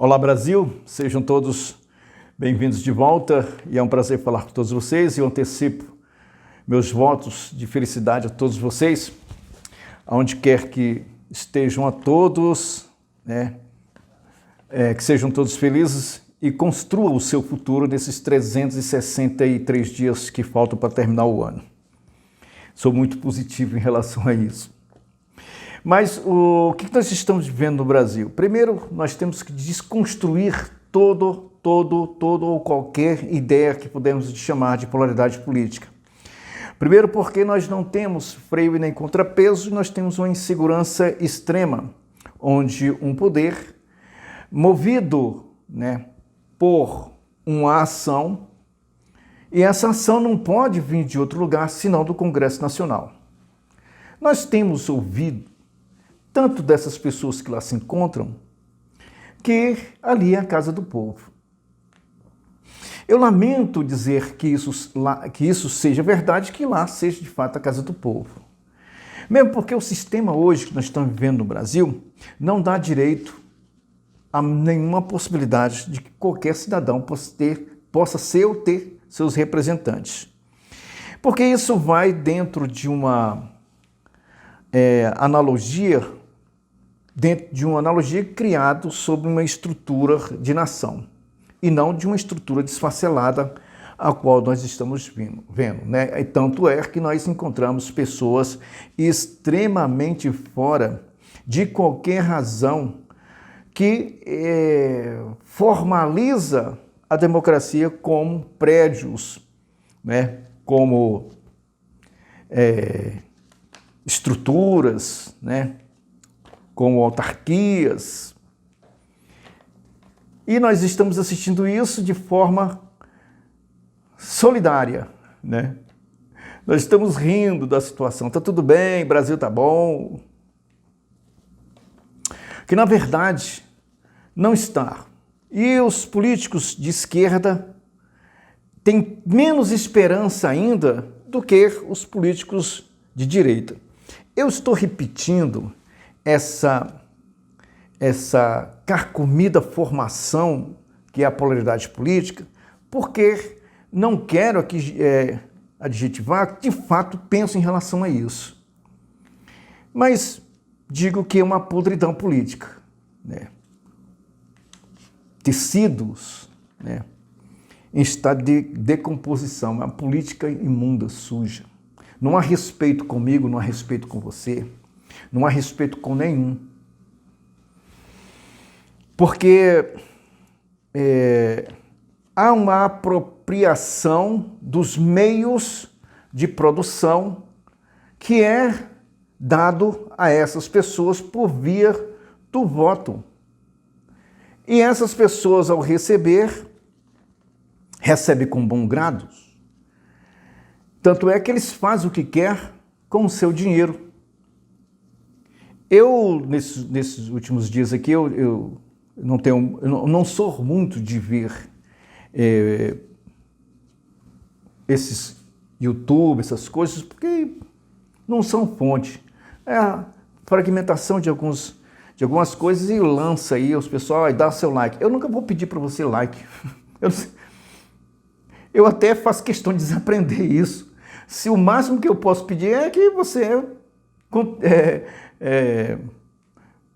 Olá Brasil, sejam todos bem-vindos de volta e é um prazer falar com todos vocês e eu antecipo meus votos de felicidade a todos vocês, aonde quer que estejam a todos, que sejam todos felizes e construam o seu futuro nesses 363 dias que faltam para terminar o ano. Sou muito positivo em relação a isso. Mas o que nós estamos vivendo no Brasil? Primeiro, nós temos que desconstruir todo ou qualquer ideia que podemos chamar de polaridade política. Primeiro, porque nós não temos freio e nem contrapeso, nós temos uma insegurança extrema, onde um poder movido por uma ação, e essa ação não pode vir de outro lugar senão do Congresso Nacional. Nós temos ouvido tanto dessas pessoas que lá se encontram, que ali é a casa do povo. Eu lamento dizer que isso seja verdade, que lá seja de fato a casa do povo. Mesmo porque o sistema hoje que nós estamos vivendo no Brasil não dá direito a nenhuma possibilidade de que qualquer cidadão possa ser ou ter seus representantes. Porque isso vai dentro de uma analogia criada sobre uma estrutura de nação e não de uma estrutura desfacelada a qual nós estamos vendo, E tanto é que nós encontramos pessoas extremamente fora de qualquer razão que formaliza a democracia como prédios, como estruturas, como autarquias. E nós estamos assistindo isso de forma solidária, Nós estamos rindo da situação, tá tudo bem, Brasil tá bom. Que na verdade não está. E os políticos de esquerda têm menos esperança ainda do que os políticos de direita. Eu estou repetindo essa carcomida formação que é a polaridade política, porque não quero aqui adjetivar que de fato penso em relação a isso. Mas digo que é uma podridão política, Tecidos, em estado de decomposição, uma política imunda, suja. Não há respeito comigo, não há respeito com você, não há respeito com nenhum. Porque há uma apropriação dos meios de produção que é dado a essas pessoas por via do voto. E essas pessoas, ao recebem com bom grado. Tanto é que eles fazem o que quer com o seu dinheiro. Eu, nesses últimos dias aqui, eu não sou muito de ver esses YouTube, essas coisas, porque não são fonte. É a fragmentação de algumas coisas e lança aí os pessoal, dá seu like. Eu nunca vou pedir para você like. Eu até faço questão de desaprender isso. Se o máximo que eu posso pedir é que você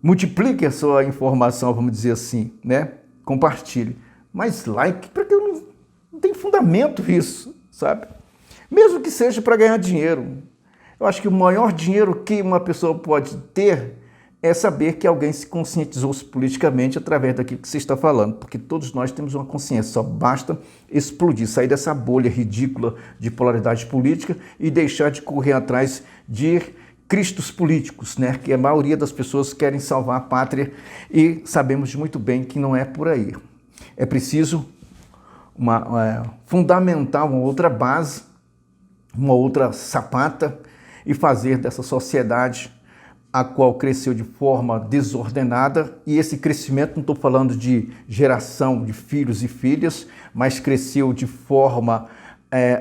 multiplique a sua informação, vamos dizer assim, Compartilhe. Mas like, porque não tem fundamento isso, sabe? Mesmo que seja para ganhar dinheiro. Eu acho que o maior dinheiro que uma pessoa pode ter é saber que alguém se conscientizou politicamente através daquilo que você está falando, porque todos nós temos uma consciência, só basta explodir, sair dessa bolha ridícula de polaridade política e deixar de correr atrás de cristos políticos, que a maioria das pessoas querem salvar a pátria e sabemos muito bem que não é por aí. É preciso fundamentar uma outra base, uma outra sapata e fazer dessa sociedade a qual cresceu de forma desordenada, e esse crescimento, não estou falando de geração de filhos e filhas, mas cresceu de forma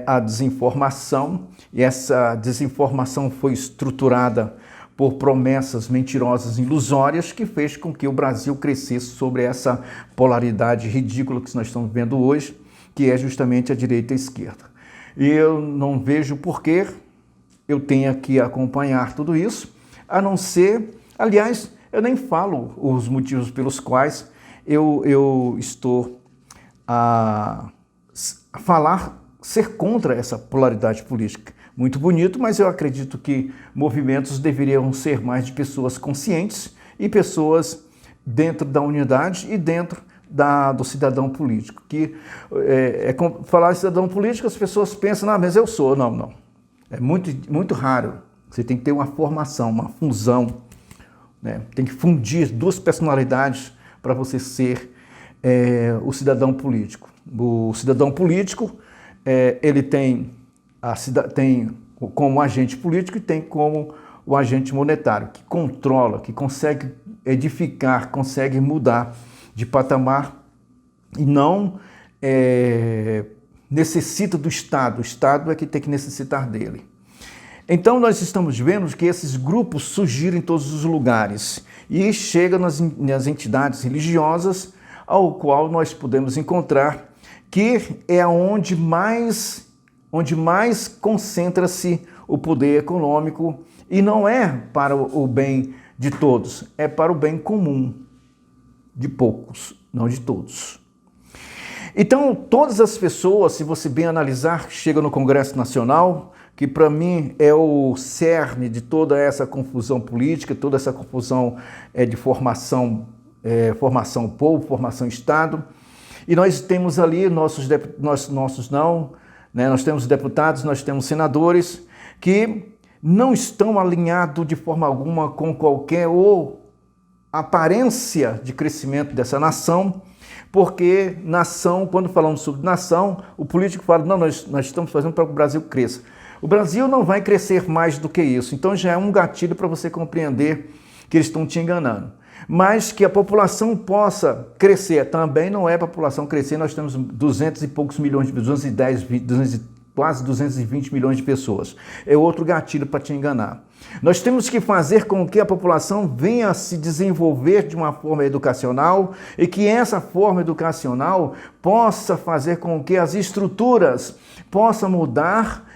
a desinformação, e essa desinformação foi estruturada por promessas mentirosas, ilusórias, que fez com que o Brasil crescesse sobre essa polaridade ridícula que nós estamos vendo hoje, que é justamente a direita e a esquerda. E eu não vejo por que eu tenha que acompanhar tudo isso, a não ser, aliás, eu nem falo os motivos pelos quais eu estou a falar, ser contra essa polaridade política. Muito bonito, mas eu acredito que movimentos deveriam ser mais de pessoas conscientes e pessoas dentro da unidade e dentro do cidadão político. Que falar de cidadão político, as pessoas pensam, mas eu sou. Não, não. É muito raro. Você tem que ter uma formação, uma fusão, né? Tem que fundir duas personalidades para você ser o cidadão político. O cidadão político, ele tem como agente político e tem como o agente monetário, que controla, que consegue edificar, consegue mudar de patamar e não necessita do Estado. O Estado é que tem que necessitar dele. Então nós estamos vendo que esses grupos surgiram em todos os lugares e chegam nas entidades religiosas, ao qual nós podemos encontrar que é onde mais concentra-se o poder econômico, e não é para o bem de todos, é para o bem comum de poucos, não de todos. Então, todas as pessoas, se você bem analisar, chegam no Congresso Nacional, que para mim é o cerne de toda essa confusão política, toda essa confusão de formação povo, formação Estado, e nós temos ali nós temos deputados, nós temos senadores que não estão alinhados de forma alguma com qualquer aparência de crescimento dessa nação, porque nação, quando falamos sobre nação, o político fala, não, nós estamos fazendo para que o Brasil cresça. O Brasil não vai crescer mais do que isso, então já é um gatilho para você compreender que eles estão te enganando. Mas que a população possa crescer, também não é a população crescer, nós temos 200 e poucos milhões de pessoas, quase 220 milhões de pessoas. É outro gatilho para te enganar. Nós temos que fazer com que a população venha a se desenvolver de uma forma educacional e que essa forma educacional possa fazer com que as estruturas possam mudar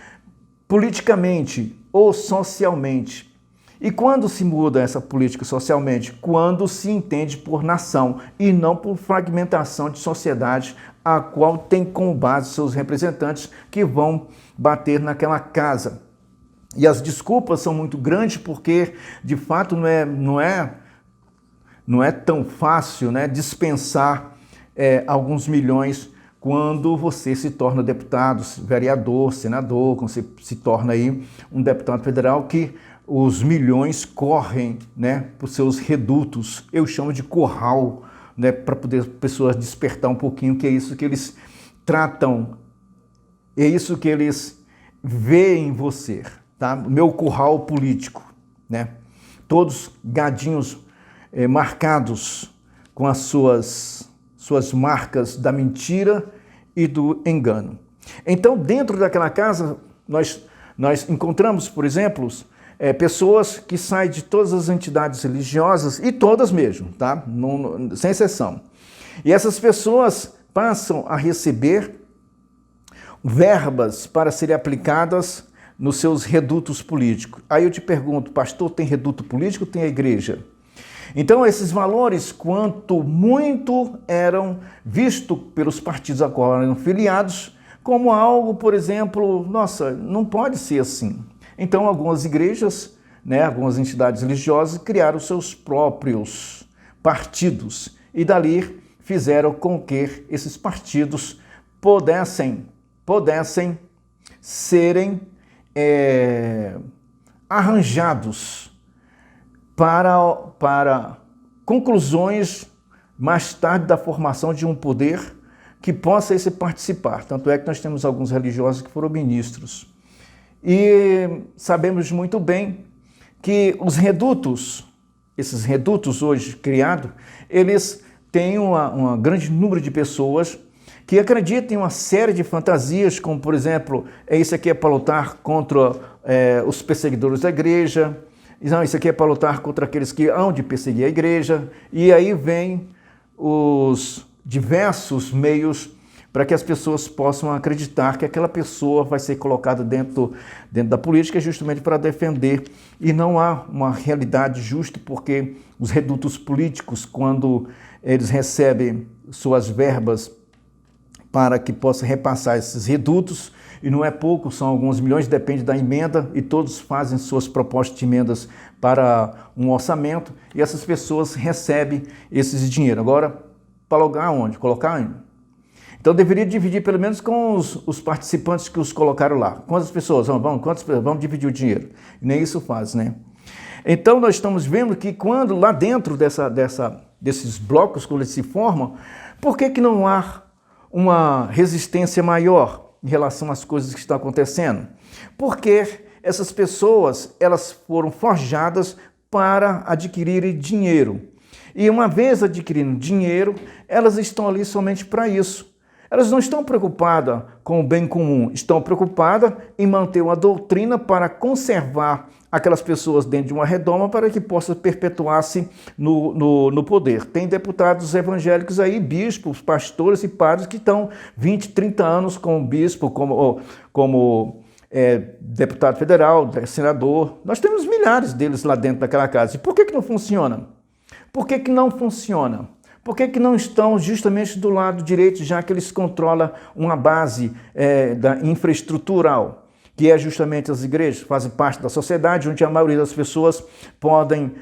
politicamente ou socialmente. E quando se muda essa política socialmente? Quando se entende por nação e não por fragmentação de sociedade, a qual tem como base seus representantes que vão bater naquela casa. E as desculpas são muito grandes porque, de fato, não é tão fácil, né, dispensar alguns milhões quando você se torna deputado, vereador, senador, quando você se torna aí um deputado federal, que os milhões correm, né, para os seus redutos. Eu chamo de curral, né, para poder as pessoas despertar um pouquinho, que é isso que eles tratam, é isso que eles veem em você, tá? Meu curral político, né? Todos gadinhos marcados com as suas marcas da mentira e do engano. Então, dentro daquela casa, nós encontramos, por exemplo, pessoas que saem de todas as entidades religiosas, e todas mesmo, tá? Sem exceção. E essas pessoas passam a receber verbas para serem aplicadas nos seus redutos políticos. Aí eu te pergunto, pastor, tem reduto político? Tem a igreja? Então, esses valores, quanto muito eram vistos pelos partidos a qual eram filiados, como algo, por exemplo, nossa, não pode ser assim. Então, algumas igrejas, né, algumas entidades religiosas criaram seus próprios partidos e dali fizeram com que esses partidos pudessem serem arranjados para conclusões mais tarde da formação de um poder que possa se participar. Tanto é que nós temos alguns religiosos que foram ministros. E sabemos muito bem que os redutos, esses redutos hoje criados, eles têm um grande número de pessoas que acreditam em uma série de fantasias, como, por exemplo, isso aqui é para lutar contra os perseguidores da igreja, Não, isso aqui é para lutar contra aqueles que hão de perseguir a igreja. E aí vem os diversos meios para que as pessoas possam acreditar que aquela pessoa vai ser colocada dentro da política justamente para defender. E não há uma realidade justa, porque os redutos políticos, quando eles recebem suas verbas para que possa repassar esses redutos, e não é pouco, são alguns milhões, depende da emenda, e todos fazem suas propostas de emendas para um orçamento, e essas pessoas recebem esse dinheiro. Agora, para logar onde? Colocar onde? Então deveria dividir pelo menos com os participantes que os colocaram lá. Quantas pessoas? Vamos dividir o dinheiro. E nem isso faz, né? Então nós estamos vendo que quando lá dentro desses blocos, quando eles se formam, por que não há uma resistência maior em relação às coisas que estão acontecendo? Porque essas pessoas, elas foram forjadas para adquirirem dinheiro. E uma vez adquirindo dinheiro, elas estão ali somente para isso. Elas não estão preocupadas com o bem comum, estão preocupadas em manter uma doutrina para conservar aquelas pessoas dentro de uma redoma para que possa perpetuar-se no poder. Tem deputados evangélicos aí, bispos, pastores e padres que estão 20, 30 anos como bispo, como deputado federal, senador. Nós temos milhares deles lá dentro daquela casa. E por que não funciona? Por que não funciona? Por que não estão justamente do lado direito, já que eles controlam uma base da infraestrutural, que é justamente as igrejas, fazem parte da sociedade, onde a maioria das pessoas podem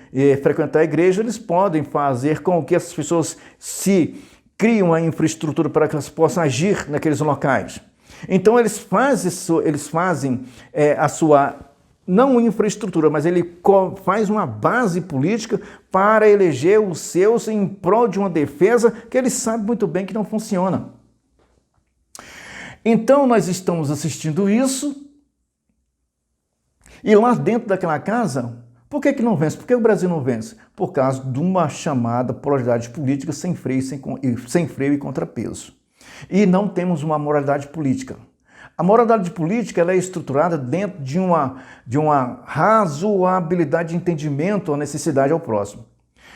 frequentar a igreja, eles podem fazer com que essas pessoas se criem uma infraestrutura para que elas possam agir naqueles locais. Então eles fazem a sua... não infraestrutura, mas ele faz uma base política para eleger os seus em prol de uma defesa que ele sabe muito bem que não funciona. Então nós estamos assistindo isso, e lá dentro daquela casa, por que não vence? Por que o Brasil não vence? Por causa de uma chamada polaridade política sem freio e contrapeso. E não temos uma moralidade política. A moralidade política ela é estruturada dentro de uma razoabilidade de entendimento à necessidade ao próximo.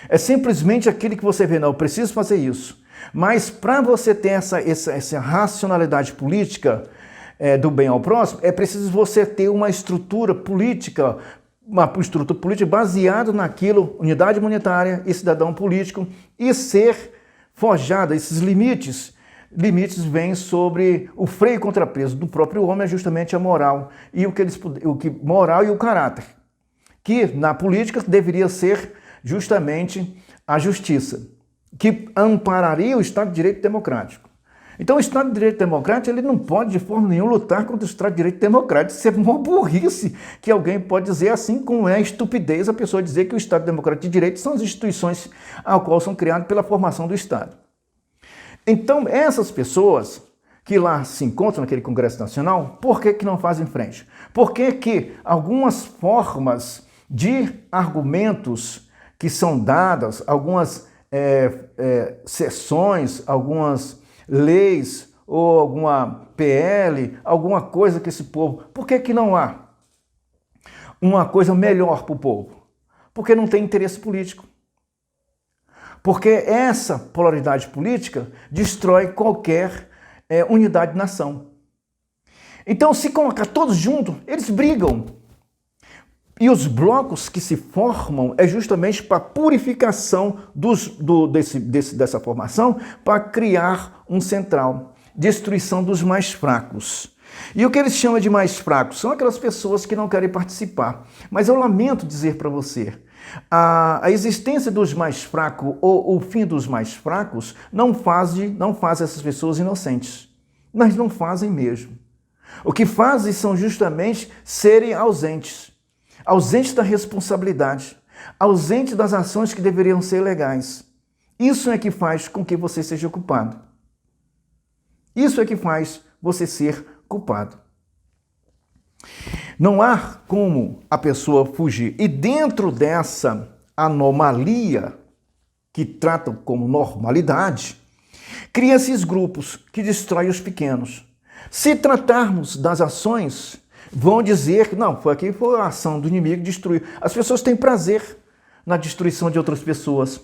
É simplesmente aquele que você vê, não, eu preciso fazer isso. Mas para você ter essa racionalidade política do bem ao próximo, é preciso você ter uma estrutura política baseada naquilo, unidade monetária e cidadão político, e ser forjada, esses limites vêm sobre o freio e contrapeso do próprio homem, é justamente a moral e moral e o caráter, que na política deveria ser justamente a justiça, que ampararia o Estado de Direito Democrático. Então o Estado de Direito Democrático ele não pode de forma nenhuma lutar contra o Estado de Direito Democrático. Isso é uma burrice que alguém pode dizer, assim como é estupidez a pessoa dizer que o Estado Democrático de Direito são as instituições ao qual são criadas pela formação do Estado. Então, essas pessoas que lá se encontram naquele Congresso Nacional, por que não fazem frente? Por que algumas formas de argumentos que são dadas, algumas sessões, algumas leis ou alguma PL, alguma coisa que esse povo... Por que não há uma coisa melhor para o povo? Porque não tem interesse político. Porque essa polaridade política destrói qualquer unidade de nação. Então, se colocar todos juntos, eles brigam. E os blocos que se formam é justamente para a purificação dessa formação, para criar um central, destruição dos mais fracos. E o que eles chamam de mais fracos são aquelas pessoas que não querem participar. Mas eu lamento dizer para você, a existência dos mais fracos ou o fim dos mais fracos não faz essas pessoas inocentes. Mas não fazem mesmo. O que fazem são justamente serem ausentes da responsabilidade, ausentes das ações que deveriam ser legais. Isso é que faz com que você seja culpado. Isso é que faz você ser culpado. Não há como a pessoa fugir. E dentro dessa anomalia, que tratam como normalidade, cria-se grupos que destroem os pequenos. Se tratarmos das ações Vão dizer que não, foi a ação do inimigo destruir. As pessoas têm prazer na destruição de outras pessoas.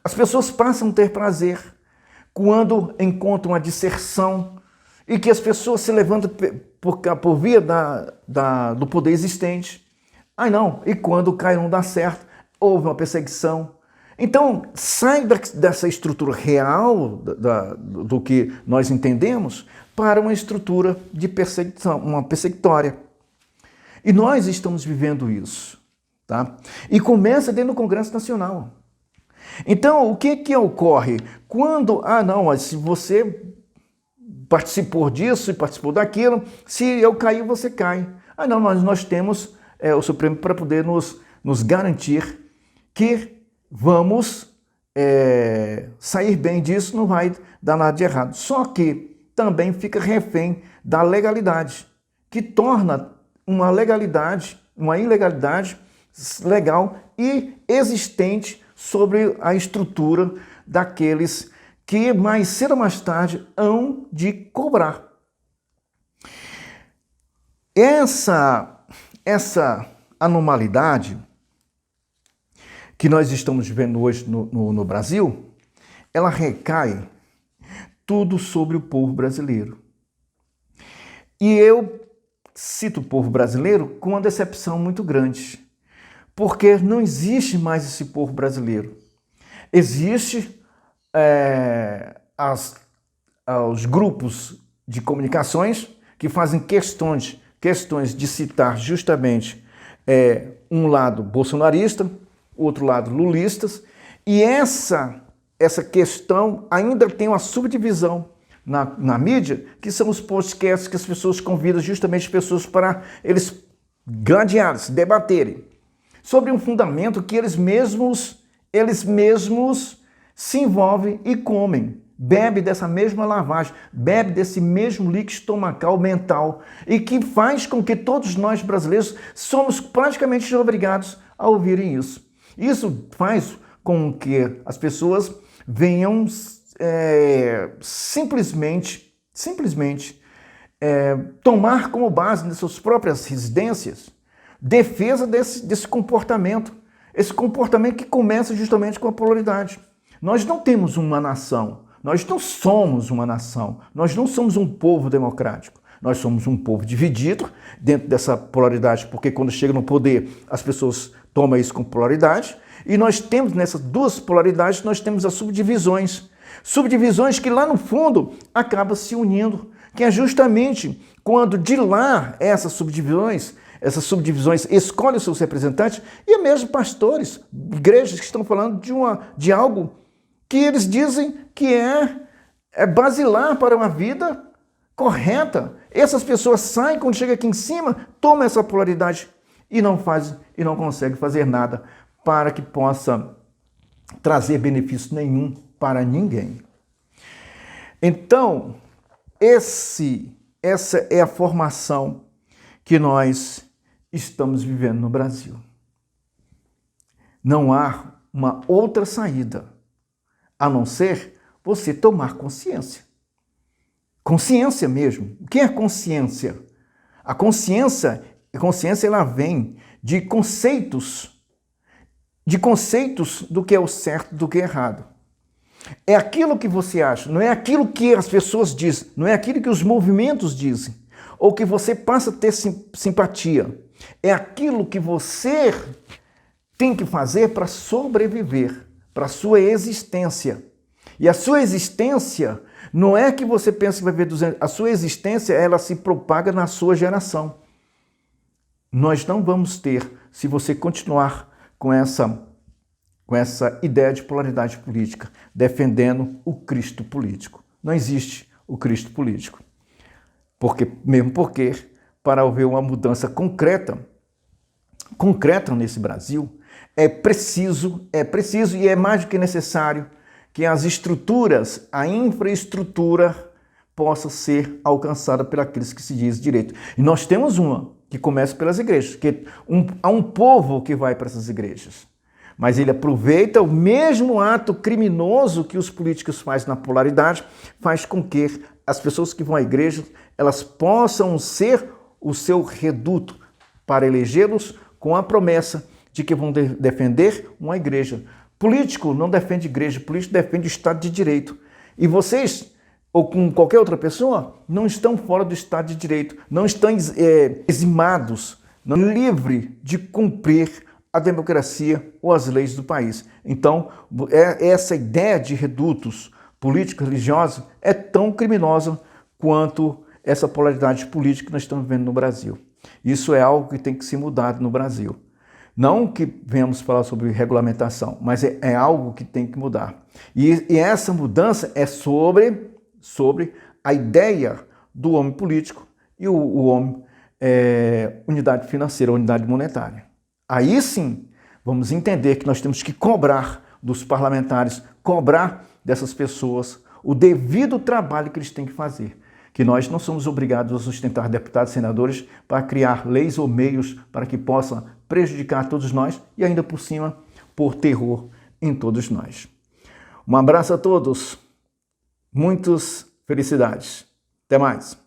As pessoas passam a ter prazer quando encontram a disserção e que as pessoas se levantam por via do poder existente. Ai não, e quando cai não dá certo, houve uma perseguição. Então, sai dessa estrutura real do que nós entendemos para uma estrutura de perseguição, uma perseguitória. E nós estamos vivendo isso, tá? E começa dentro do Congresso Nacional. Então, o que ocorre? Quando, não, se você participou disso e participou daquilo, se eu cair, você cai. Não, nós temos o Supremo para poder nos garantir que vamos sair bem disso, não vai dar nada de errado. Só que também fica refém da legalidade, que torna uma ilegalidade legal e existente sobre a estrutura daqueles que mais cedo ou mais tarde hão de cobrar. Essa anormalidade que nós estamos vivendo hoje no Brasil, ela recai tudo sobre o povo brasileiro. E eu cito o povo brasileiro com uma decepção muito grande, porque não existe mais esse povo brasileiro. Existe os grupos de comunicações que fazem questões de citar justamente um lado bolsonarista, outro lado lulistas, e essa questão ainda tem uma subdivisão na mídia, que são os podcasts que as pessoas convidam justamente pessoas para eles gladiarem, se debaterem sobre um fundamento que eles mesmos se envolvem e comem, bebe dessa mesma lavagem, bebe desse mesmo líquido estomacal mental e que faz com que todos nós brasileiros somos praticamente obrigados a ouvirem isso. Isso faz com que as pessoas venham simplesmente tomar como base nas suas próprias residências defesa desse comportamento, esse comportamento que começa justamente com a polaridade. Nós não temos uma nação, nós não somos uma nação, nós não somos um povo democrático. Nós somos um povo dividido dentro dessa polaridade, porque quando chega no poder, as pessoas tomam isso com polaridade, e nós temos nessas duas polaridades, nós temos as subdivisões que lá no fundo acabam se unindo, que é justamente quando de lá essas subdivisões escolhem os seus representantes, e mesmo pastores, igrejas que estão falando de algo que eles dizem que é basilar para uma vida correta. Essas pessoas saem, quando chega aqui em cima, tomam essa polaridade e não conseguem fazer nada para que possa trazer benefício nenhum para ninguém. Então, essa é a formação que nós estamos vivendo no Brasil. Não há uma outra saída, a não ser você tomar consciência. Consciência mesmo. O que é consciência? A consciência ela vem de conceitos do que é o certo, do que é errado. É aquilo que você acha, não é aquilo que as pessoas dizem, não é aquilo que os movimentos dizem, ou que você passa a ter simpatia. É aquilo que você tem que fazer para sobreviver, para a sua existência. E a sua existência não é que você pensa que vai viver 200 anos. A sua existência, ela se propaga na sua geração. Nós não vamos ter, se você continuar com essa ideia de polaridade política, defendendo o Cristo político. Não existe o Cristo político. Porque para haver uma mudança concreta nesse Brasil, é preciso e é mais do que necessário que as estruturas, a infraestrutura possa ser alcançada por aqueles que se diz direito. E nós temos uma que começa pelas igrejas, que há um povo que vai para essas igrejas. Mas ele aproveita o mesmo ato criminoso que os políticos fazem na polaridade, faz com que as pessoas que vão à igreja, elas possam ser o seu reduto para elegê-los com a promessa de que vão defender uma igreja. Político não defende igreja, político defende o Estado de Direito. E vocês, ou com qualquer outra pessoa, não estão fora do Estado de Direito, não estão eximados, não livres de cumprir a democracia ou as leis do país. Então, essa ideia de redutos políticos religiosos é tão criminosa quanto essa polaridade política que nós estamos vendo no Brasil. Isso é algo que tem que ser mudado no Brasil. Não que venhamos falar sobre regulamentação, mas é algo que tem que mudar. E essa mudança é sobre a ideia do homem político e o homem unidade financeira, unidade monetária. Aí sim, vamos entender que nós temos que cobrar dos parlamentares, cobrar dessas pessoas o devido trabalho que eles têm que fazer. Que nós não somos obrigados a sustentar deputados e senadores para criar leis ou meios para que possam prejudicar todos nós e ainda por cima pôr terror em todos nós. Um abraço a todos, muitas felicidades. Até mais.